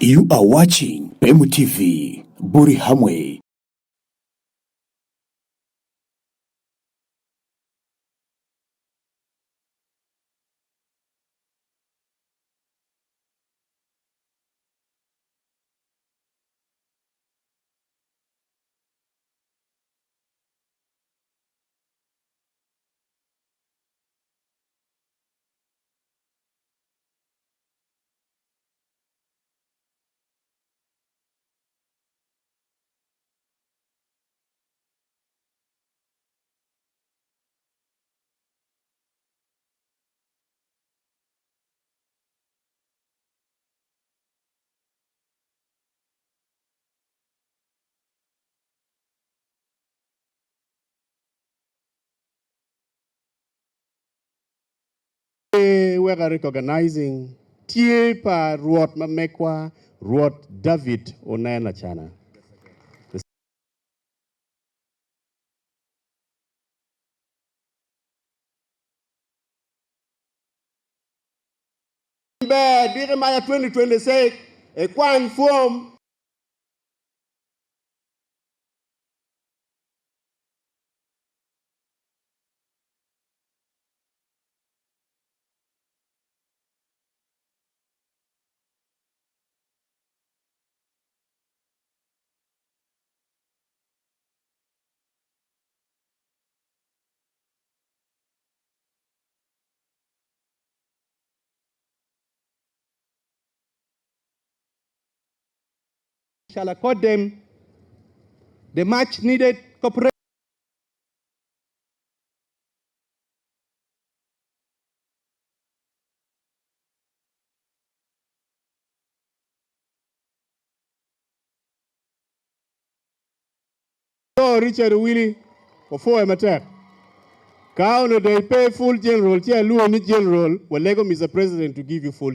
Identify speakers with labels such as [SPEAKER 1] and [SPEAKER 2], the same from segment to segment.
[SPEAKER 1] You are watching Pemu TV, Buri Hamwe.
[SPEAKER 2] We are recognizing Tiepa Ruot Mamekwa Ruot David Onayana Chana. Jeremiah 2026, a quan form. Shall accord them the much needed cooperation. So Richard Willie for 4 amateur. Count they pay full general, Tia Luani general, will Lego Mr. President to give you full.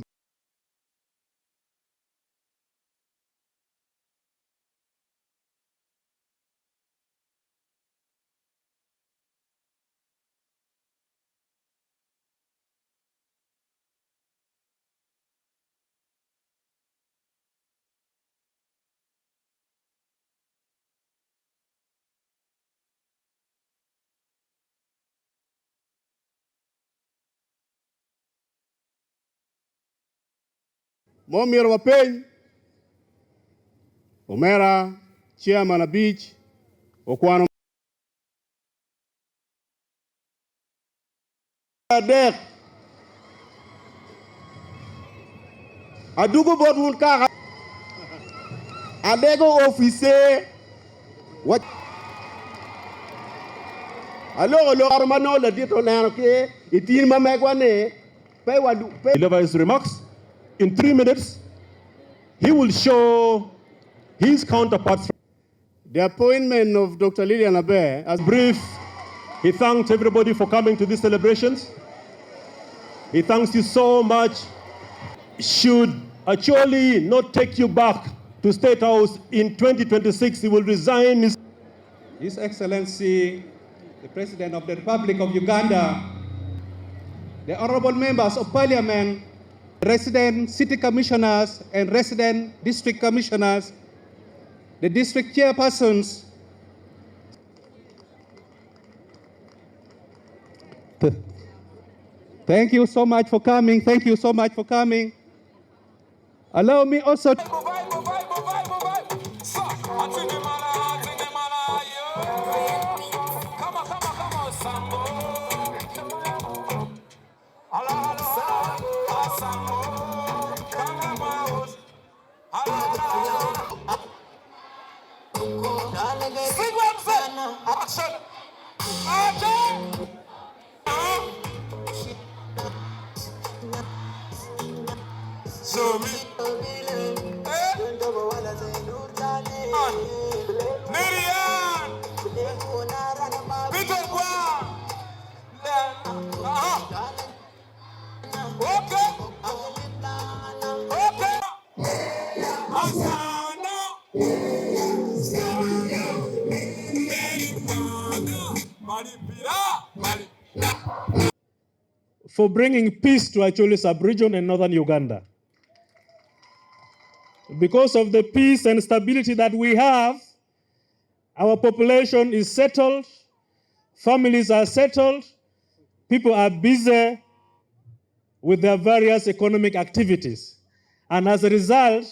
[SPEAKER 2] Momir Wapay, Omera, Chairman of Beach, Okwano. Dek, Adugo Bodwun Kara, Adego officer, what? Alors, le Armano, le dit on a okay, it in my magwane, pay what do pay.
[SPEAKER 3] Deliver his remarks. In 3 minutes, he will show his counterparts.
[SPEAKER 2] The appointment of Dr. Lillian Aber as
[SPEAKER 3] Brief. He thanked everybody for coming to these celebrations. He thanks you so much. Should actually not take you back to State House in 2026, he will resign.
[SPEAKER 4] His Excellency, the President of the Republic of Uganda, the honorable members of Parliament, resident city commissioners and resident district commissioners, the district chairpersons, thank you so much for coming. Thank you so much for coming. Allow me also
[SPEAKER 3] for bringing peace to Acholi sub-region and northern Uganda.
[SPEAKER 2] Because of the peace and stability that we have, our population is settled, families are settled, people are busy with their various economic activities. And as a result,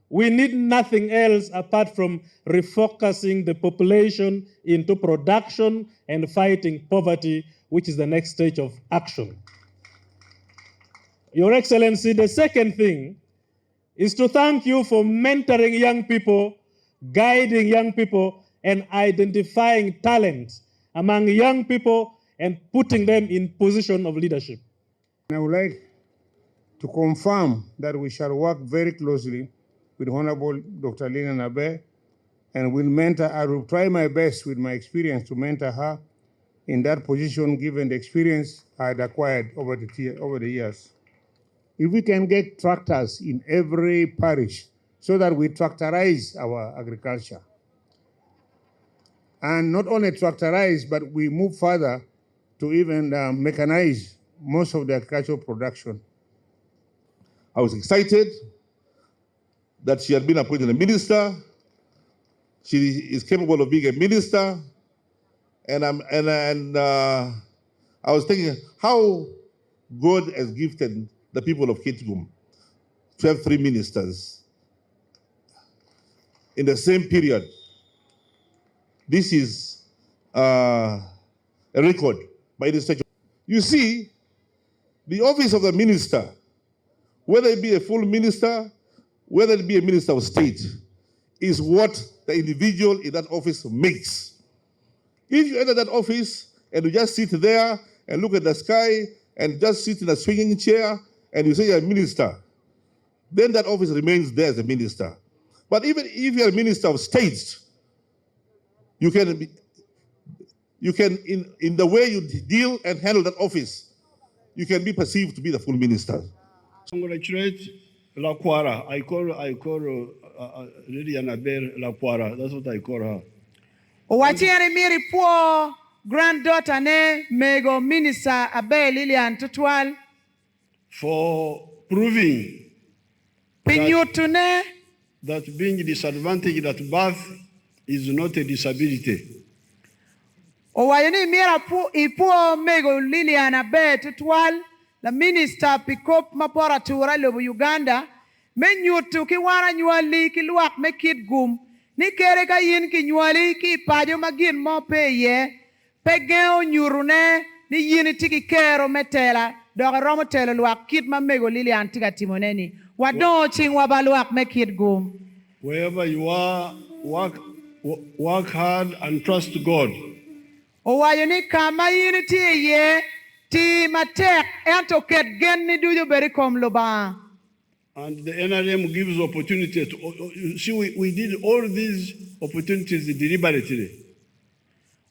[SPEAKER 2] we need nothing else apart from refocusing the population into production and fighting poverty, which is the next stage of action. Your Excellency, the second thing is to thank you for mentoring young people, guiding young people, and identifying talent among young people and putting them in position of leadership.
[SPEAKER 5] I would like to confirm that we shall work very closely with Honorable Dr. Lillian Aber, and will mentor. I will try my best with my experience to mentor her in that position, given the experience I had acquired over the years. If we can get tractors in every parish so that we tractorize our agriculture, and not only tractorize, but we move further to even mechanize most of the agricultural production.
[SPEAKER 6] I was excited that she had been appointed a minister. She is capable of being a minister. And I was thinking how God has gifted the people of Kitgum to have 3 ministers in the same period. This is a record by this stage. You see, the office of the minister, whether it be a full minister, whether it be a minister of state, is what the individual in that office makes. If you enter that office and you just sit there and look at the sky and just sit in a swinging chair and you say you're a minister, then that office remains there as a minister. But even if you're a minister of state, you can in the way you deal and handle that office, you can be perceived to be the full minister.
[SPEAKER 7] Congratulate La Quara. I call Lillian Aber La Quara. That's what I call her.
[SPEAKER 8] Watiere miri po granddaughter ne mego minister Aber Lillian Tutwal
[SPEAKER 7] for proving that being disadvantaged at birth is not a disability.
[SPEAKER 8] Owayoni mira ipo mego Lillian Aber Tutwal la minister pikop mapora tura lobo Uganda menyutu ki wara nyuali ki luak me Kitgum ni kere ka yin ki nyuali ki pajo magin mo peye pegeo nyurune ni yin tiki kero metela doga romo tele luak kit ma mego Lillian tika timoneni wadon ching wabaluak me Kitgum.
[SPEAKER 7] Wherever you are, work hard and trust God.
[SPEAKER 8] Owayoni kama yin tiye ti matek ento ket gen ni duyo beri kom loba.
[SPEAKER 7] And the NRM gives opportunity to see we did all these opportunities deliberately.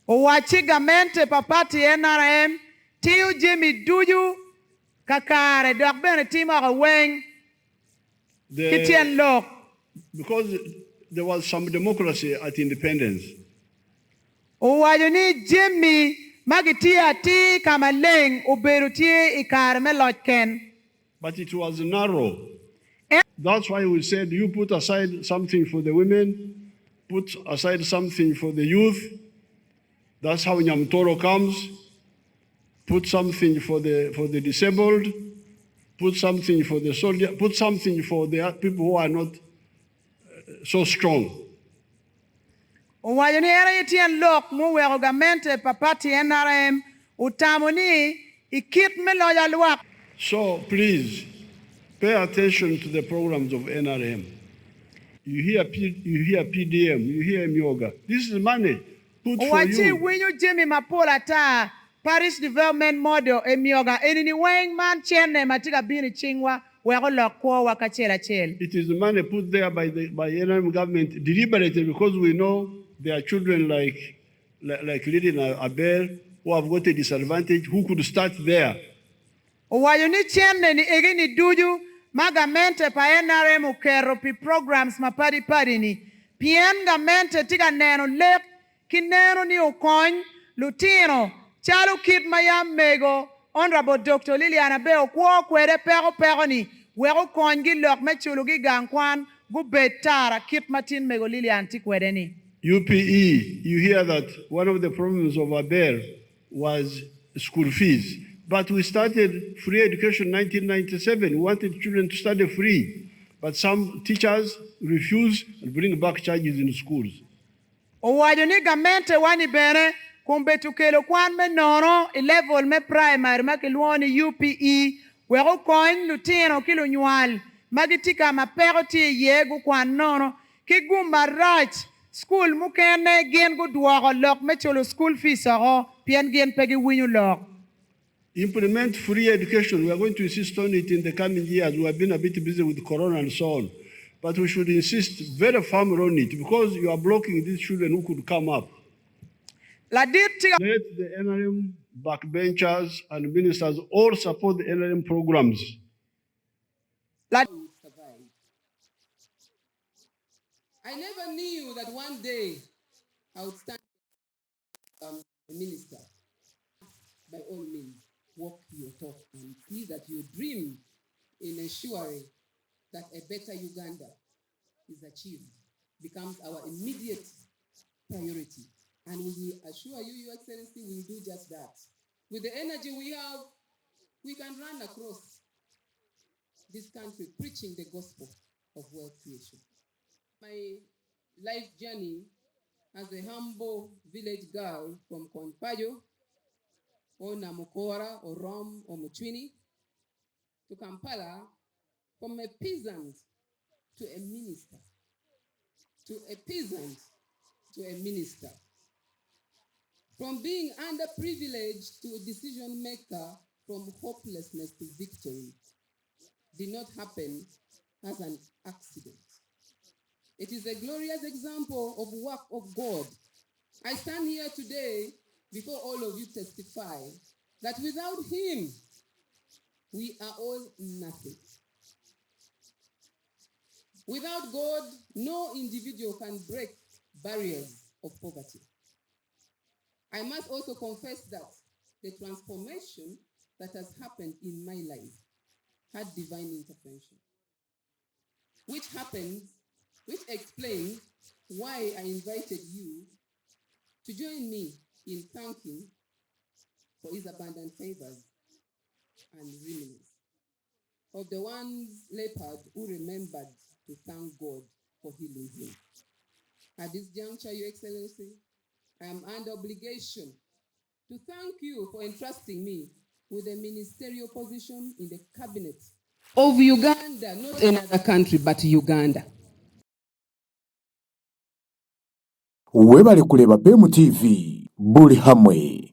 [SPEAKER 8] Owachi gamente papati NRM tiu jimi duyo kakare dok bene tima ka weng kitien lok.
[SPEAKER 7] Because there was some democracy at independence.
[SPEAKER 8] Owayoni jimi magitia ti kamaleng uberutie ikarme lotken.
[SPEAKER 7] But it was narrow. That's why we said you put aside something for the women, put aside something for the youth. That's how Nyamtoro comes. Put something for the disabled, put something for the soldier, put something for the people who are not so strong.
[SPEAKER 8] Owayoni era yitien lok mu wego gamente papati NRM utamoni ikit meloya luak.
[SPEAKER 7] So please pay attention to the programs of NRM. You hear PDM, you hear Myoga. This is money put for you.
[SPEAKER 8] Winyu Jimmy Mapola ta Parish Development Model Myoga enini weng man chene matiga bini chingwa wego lokwo wakachela chel.
[SPEAKER 7] It is money put there by NRM government deliberately because we know there are children like Lillian Aber who have got a disadvantage who could start there.
[SPEAKER 8] Owayoni chene ni egini duju magamente pa NRM ukero pi programs mapadi ni pien gamente tiga neno lep kineno ni ukony lutino chalo kit mayam mego Honorable Dr. Lillian Aber okwo kwere pero ni wego kony gi lok mechulu gi gangkwan betara kit matin mego Lillian tikwedeni.
[SPEAKER 7] UPE, you hear that one of the problems of Aber was school fees. But we started free education in 1997. We wanted children to study free. But some teachers refuse and bring back charges in schools.
[SPEAKER 8] Owajoni gamente wani bere kumbe tukelo kwan me nono level me primary makiluoni UPE wego coin lutino kilo nyual magitika mapero ti yegu kwan nono Kitgum marach school mukene gen go duogo lok me cholo school fees ogo pien gen pegi winyu lok.
[SPEAKER 7] Implement free education. We are going to insist on it in the coming years. We have been a bit busy with Corona and so on. But we should insist very firmly on it because you are blocking these children who could come up. Let the NRM backbenchers and ministers all support the NRM programs.
[SPEAKER 9] I never knew that one day I would stand a minister. By all means, walk your talk and see that you dream in ensuring that a better Uganda is achieved, becomes our immediate priority. And we will assure you, Your Excellency, we will do just that. With the energy we have, we can run across this country preaching the gospel of wealth creation. My life journey as a humble village girl from Konpayo, or Namukora, or Rom, or Muchwini, to Kampala, from a peasant to a minister, to a peasant to a minister, from being underprivileged to a decision maker, from hopelessness to victory, did not happen as an accident. It is a glorious example of work of God. I stand here today before all of you testify that without him, we are all nothing. Without God, no individual can break barriers of poverty. I must also confess that the transformation that has happened in my life had divine intervention, which explains why I invited you to join me in thanking for his abundant favors and reminiscence of the ones leopard who remembered to thank God for healing him. At this juncture, Your Excellency, I am under obligation to thank you for entrusting me with a ministerial position in the cabinet of Uganda, not another country, but Uganda.
[SPEAKER 1] Webale kuleba BMTV buli hamwe.